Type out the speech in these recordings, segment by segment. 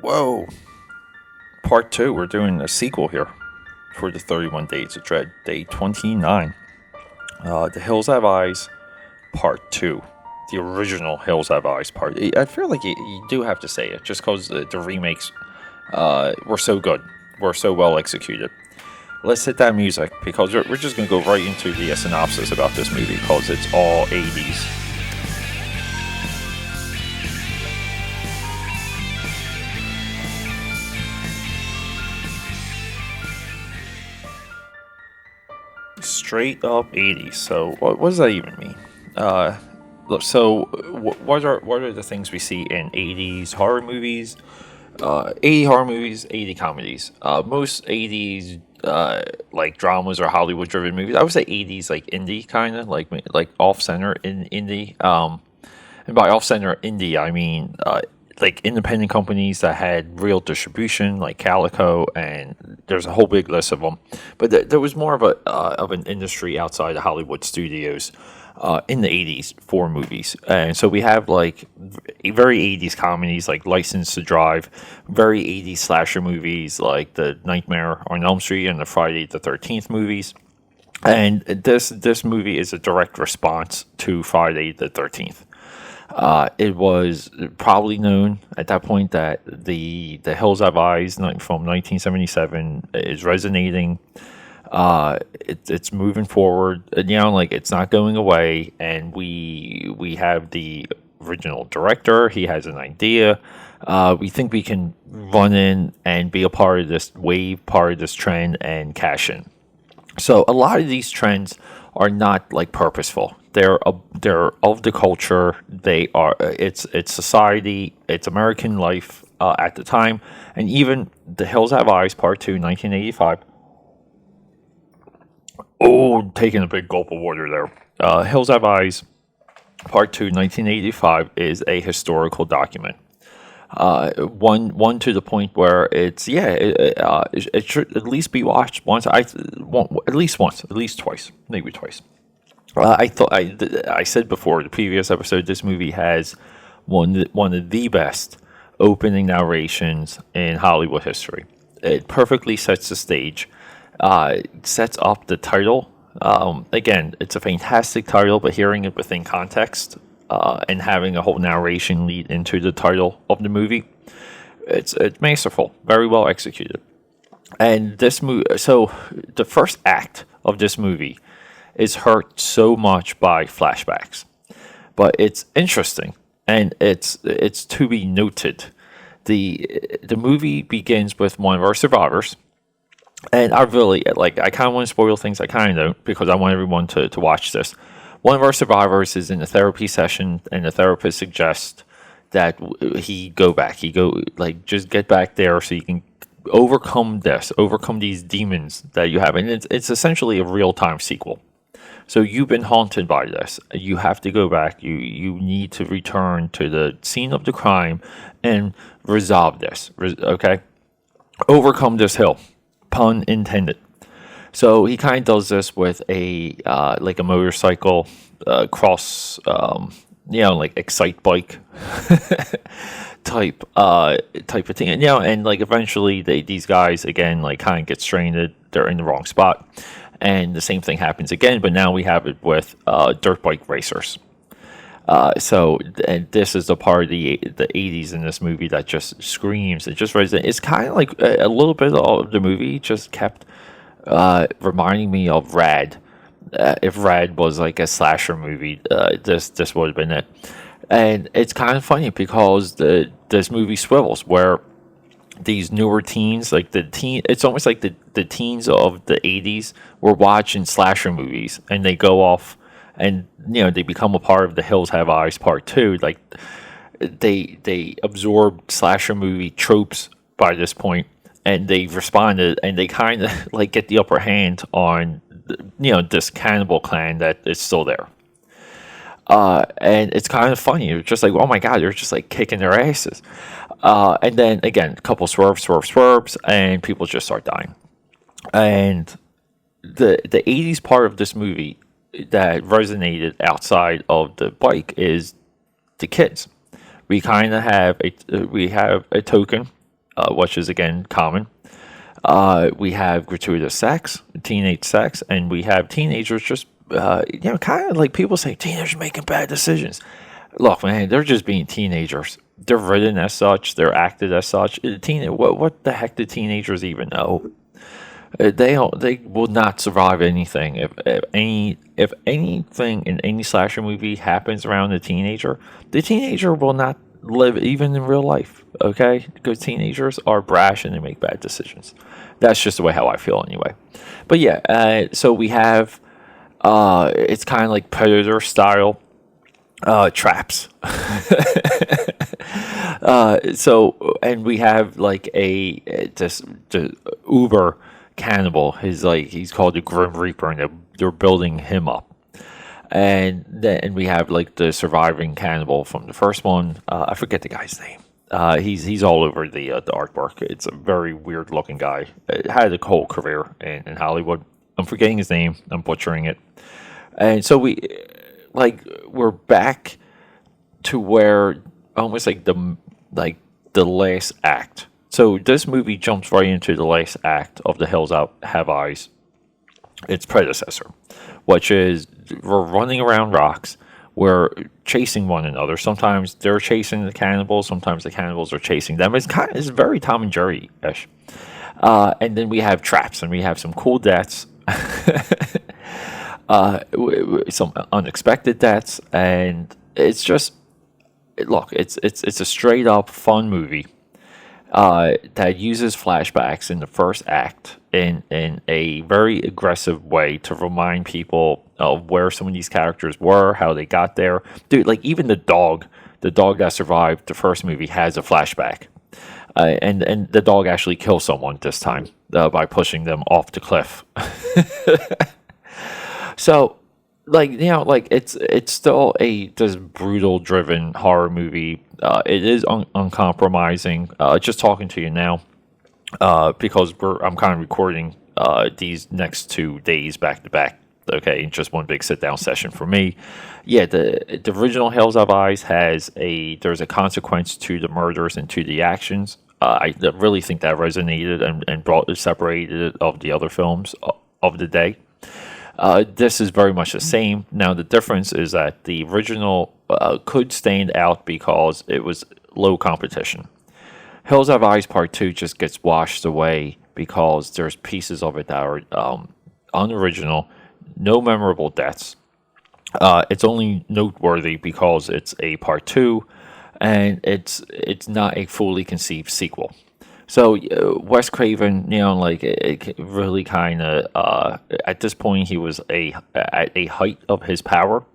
Whoa! Part 2, we're doing a sequel here for the 31 Days of Dread, day 29. The Hills Have Eyes, Part 2. The original Hills Have Eyes part. I feel like you do have to say it, just because the remakes were so good, were so well executed. Let's hit that music, because we're just going to go right into the synopsis about this movie, because it's all 80s. Straight up 80s. So what does that even mean? Look, so what are the things we see in 80s horror movies? 80 horror movies, 80 comedies. Most 80s like dramas or Hollywood driven movies. I would say 80s like indie kind of like off center in indie. And by off center indie, I mean like independent companies that had real distribution, like Calico, and there's a whole big list of them. But there was more of an industry outside of Hollywood studios in the '80s for movies, and so we have like very '80s comedies like License to Drive, very '80s slasher movies like the Nightmare on Elm Street and the Friday the 13th movies. And this movie is a direct response to Friday the 13th. It was probably known at that point that the Hills Have Eyes from 1977 is resonating. It's moving forward. Like it's not going away. And we have the original director. He has an idea. We think we can run in and be a part of this wave, part of this trend, and cash in. So a lot of these trends are not like purposeful. They're of the culture. They are it's society. It's American life at the time, and even The Hills Have Eyes Part 2, 1985. Oh, taking a big gulp of water there. Hills Have Eyes Part 2, 1985 is a historical document. One to the point where it should at least be watched once. At least once, at least twice, maybe twice. I said before the previous episode, this movie has one of the best opening narrations in Hollywood history. It perfectly sets the stage, sets up the title. Again, it's a fantastic title, but hearing it within context and having a whole narration lead into the title of the movie, it's masterful, very well executed. And this movie, so the first act of this movie is hurt so much by flashbacks, but it's interesting and it's to be noted. The movie begins with one of our survivors, and I really I kind of want to spoil things. I kind of don't, because I want everyone to watch this. One of our survivors is in a therapy session, and the therapist suggests that he go back. He go just get back there so you can overcome these demons that you have, and it's essentially a real time sequel. So you've been haunted by this. You have to go back. You need to return to the scene of the crime and resolve this. Okay, overcome this hill, pun intended. So he kind of does this with a like a motorcycle like excite bike type of thing, and like eventually these guys again like kind of get stranded. They're in the wrong spot, and the same thing happens again. But now we have it with dirt bike racers. And this is the part of the '80s in this movie that just screams. It just resonates. It's kind of like a little bit of the movie just kept reminding me of Rad. If Rad was like a slasher movie, this would have been it. And it's kind of funny because this movie swivels where these newer teens, it's almost like the teens of the '80s were watching slasher movies, and they go off and they become a part of The Hills Have Eyes Part 2. Like they absorb slasher movie tropes by this point, and they've responded, and they kind of like get the upper hand on this cannibal clan that is still there. And it's kind of funny. It's just like, oh my god, they're just like kicking their asses. And then again, a couple swerves, and people just start dying. And the '80s part of this movie that resonated outside of the bike is the kids. We kind of have a token which is again common. We have gratuitous sex, teenage sex, and we have teenagers just, kind of like people say, teenagers making bad decisions. Look, man, they're just being teenagers. They're written as such. They're acted as such. What the heck do teenagers even know? They will not survive anything. If anything in any slasher movie happens around the teenager will not live even in real life. Okay, because teenagers are brash and they make bad decisions. That's just the way how I feel anyway. But yeah, so we have it's kind of like predator style traps. And we have like this uber cannibal. He's called the Grim Reaper, and they're building him up. And then we have like the surviving cannibal from the first one. I forget the guy's name. He's all over the artwork. It's a very weird looking guy. Had a whole career in Hollywood. I'm forgetting his name. I'm butchering it. And so we're back to where almost like the last act. So this movie jumps right into the last act of The Hills Have Eyes, its predecessor, which is we're running around rocks. We're chasing one another. Sometimes they're chasing the cannibals. Sometimes the cannibals are chasing them. It's very Tom and Jerry-ish. And then we have traps, and we have some cool deaths. Some unexpected deaths, and it's just it's a straight up fun movie that uses flashbacks in the first act in a very aggressive way to remind people of where some of these characters were, how they got there. Dude, like even the dog that survived the first movie has a flashback, and the dog actually kills someone this time by pushing them off the cliff. So, it's still this brutal driven horror movie. It is uncompromising. Just talking to you now, because I'm kind of recording these next 2 days back to back. Okay, just one big sit down session for me. Yeah, the original Hills Have Eyes there's a consequence to the murders and to the actions. I really think that resonated and separated it of the other films of the day. This is very much the same. Now, the difference is that the original could stand out because it was low competition. Hills Have Eyes Part 2 just gets washed away because there's pieces of it that are unoriginal, no memorable deaths. It's only noteworthy because it's a Part 2, and it's not a fully conceived sequel. So Wes Craven, it really kind of at this point he was at a height of his power.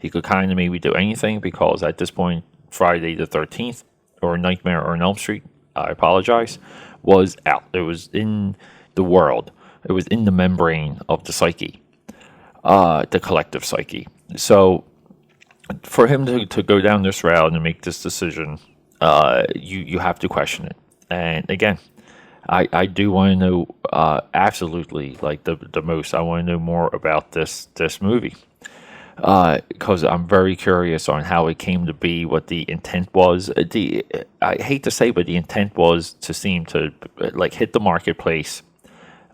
He could kind of maybe do anything because at this point, Friday the 13th or Nightmare on Elm Street, I apologize, was out. It was in the world. It was in the membrane of the psyche, the collective psyche. So for him to go down this route and make this decision, you have to question it. And again, I do want to know absolutely like the most. I want to know more about this movie because I'm very curious on how it came to be, what the intent was. I hate to say, but the intent was to seem to hit the marketplace.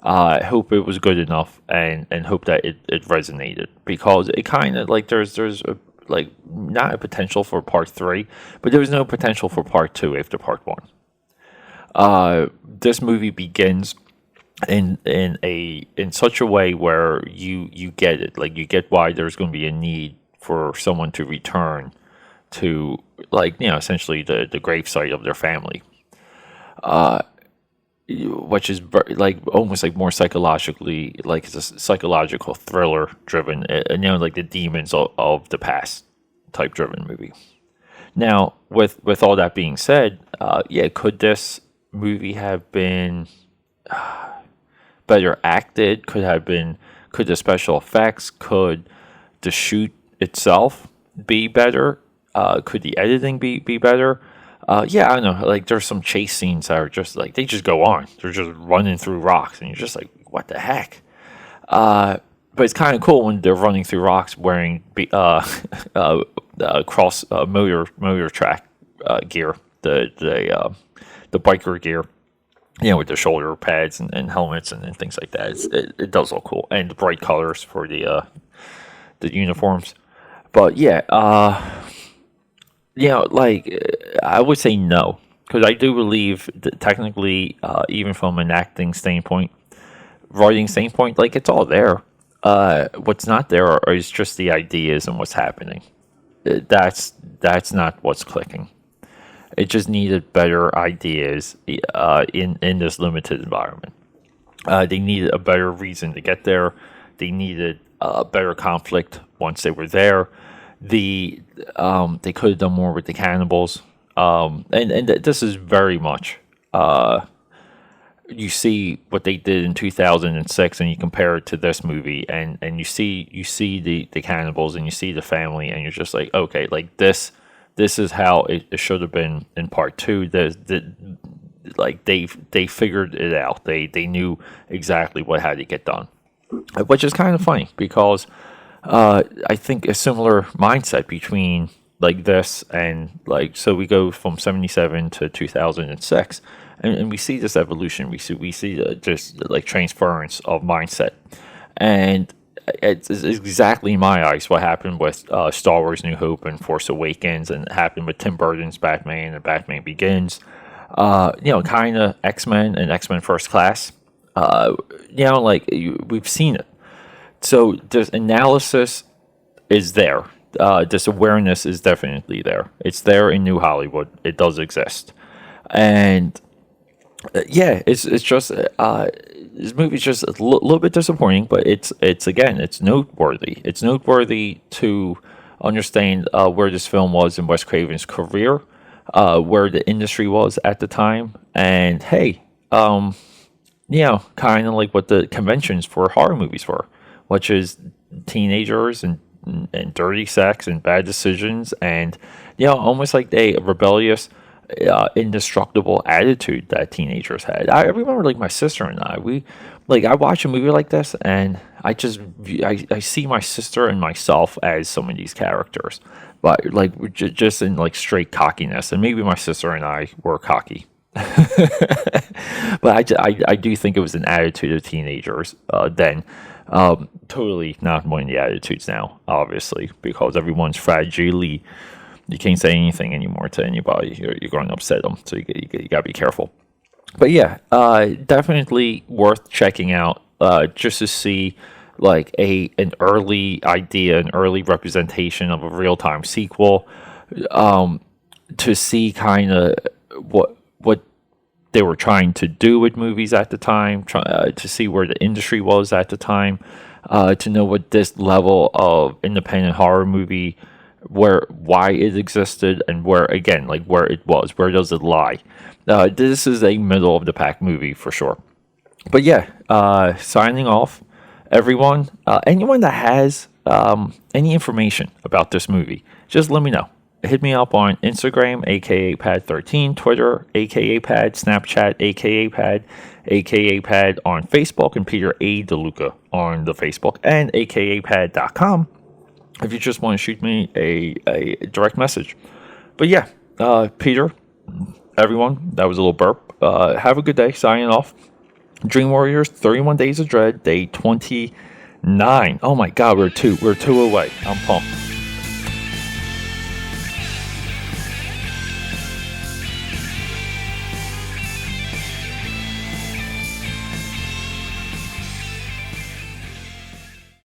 Hope it was good enough, and hope that it resonated, because it kind of there's not a potential for part 3, but there was no potential for part 2 after part 1. This movie begins in such a way where you get it, you get why there's going to be a need for someone to return to essentially the gravesite of their family, which is almost more psychologically, it's a psychological thriller driven, like the demons of the past type driven movie. Now, with all that being said, could this movie have been better acted? Could the special effects, could the shoot itself be better? Could the editing be better? I don't know. There's some chase scenes that are just they just go on. They're just running through rocks, and you're just what the heck? But it's kind of cool when they're running through rocks wearing cross motor track gear. the biker gear, with the shoulder pads and helmets and things like that. It does look cool, and the bright colors for the uniforms. But like I would say no, because I do believe that technically, even from an acting standpoint, writing standpoint, like it's all there. What's not there is just the ideas and what's happening. That's not what's clicking. It just needed better ideas in this limited environment. They needed a better reason to get there. They needed better conflict once they were there. They could have done more with the cannibals. This is very much you see what they did in 2006, and you compare it to this movie, and you see the cannibals, and you see the family, and you're just like, okay, like this is how it should have been in part two. Like they figured it out. They knew exactly what had to get done, which is kind of funny because I think a similar mindset between like this and like, so we go from 77 to 2006, and we see this evolution. We see just like transference of mindset, and it's exactly in my eyes what happened with Star Wars: New Hope and Force Awakens, and it happened with Tim Burton's Batman and Batman Begins. Kind of X-Men and X-Men First Class. We've seen it. So this analysis is there. This awareness is definitely there. It's there in New Hollywood. It does exist, and it's just this movie's just a little bit disappointing, but it's noteworthy. It's noteworthy to understand where this film was in Wes Craven's career, where the industry was at the time, and hey, kind of like what the conventions for horror movies were, which is teenagers and dirty sex and bad decisions, and almost like a rebellious, indestructible attitude that teenagers had. I remember, like, my sister and I watch a movie like this, and I see my sister and myself as some of these characters, but like we're just in like straight cockiness, and maybe my sister and I were cocky. But I do think it was an attitude of teenagers then. Totally not one of the attitudes now, obviously, because everyone's fragile. You can't say anything anymore to anybody. You're going to upset them, so you got to be careful. But definitely worth checking out, just to see like an early idea, an early representation of a real-time sequel, to see kind of what they were trying to do with movies at the time, to see where the industry was at the time, to know what this level of independent horror movie, why it existed, and where it was, where does it lie. This is a middle of the pack movie for sure. But signing off, everyone. Anyone that has any information about this movie, just let me know. Hit me up on Instagram, AKAPAD13, Twitter, AKAPAD, Snapchat, AKAPAD, AKAPAD on Facebook, and Peter A. DeLuca on the Facebook, and AKAPAD.com if you just want to shoot me a direct message. But Peter, everyone, that was a little burp. Have a good day. Signing off. Dream Warriors, 31 Days of Dread, day 29. Oh my God, we're two away. I'm pumped.